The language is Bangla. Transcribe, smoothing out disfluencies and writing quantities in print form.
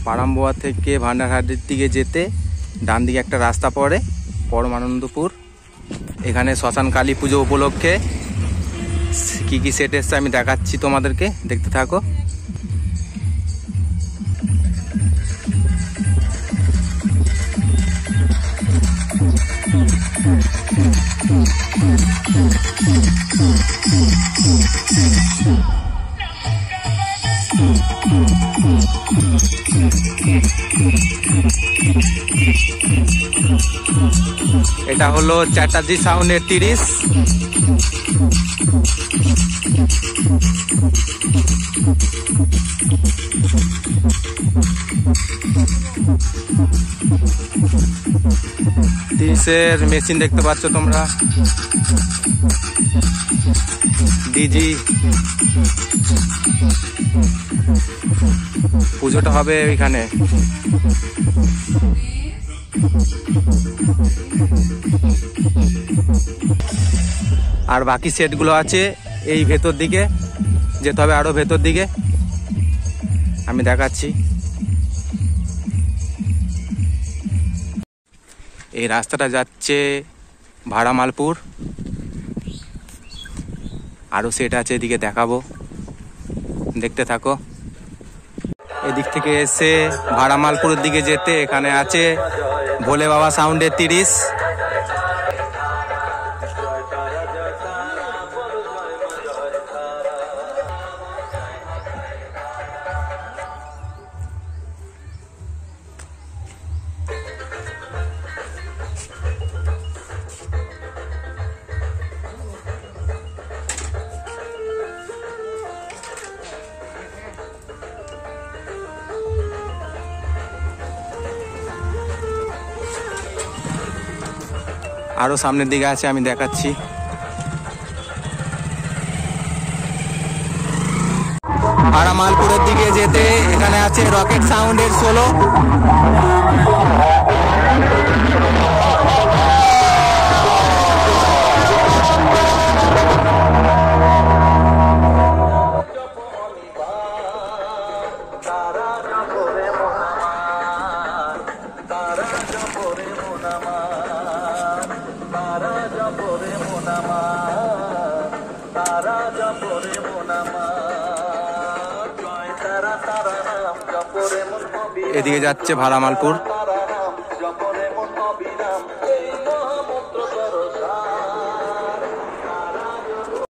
পাড়ামবোয়া থেকে ভান্ডারহাটের দিকে যেতে ডান দিকে একটা রাস্তা পড়ে, পরমানন্দপুর। এখানে শ্মশান কালী পুজো উপলক্ষে কি কি সেট এসছে আমি দেখাচ্ছি তোমাদেরকে, দেখতে থাকো। এটা হলো চ্যাটার্জি সাউন্ডের 30। তিরিশের মেশিন দেখতে পাচ্ছ তোমরা, ডিজি। পুজোটা হবে ওইখানে। আর বাকি সেটগুলো আছে এই ভেতর দিকে, যেতে হবে আরো ভেতর দিকে, আমি দেখাচ্ছি। এই রাস্তাটা যাচ্ছে ভাড়ামালপুর, আরো সেট আছে এদিকে দেখাবো, দেখতে থাকো। এদিক থেকে এসে ভাড়ামালপুরের দিকে যেতে এখানে আছে ভোলে বাবা সাউন্ডের 30। আরো সামনের দিকে আছে, আমি দেখাচ্ছি। ভাড়ামালপুরের দিকে যেতে এখানে আছে রকেট সাউন্ডের 16। এদিকে যাচ্ছে ভাড়ামালপুর।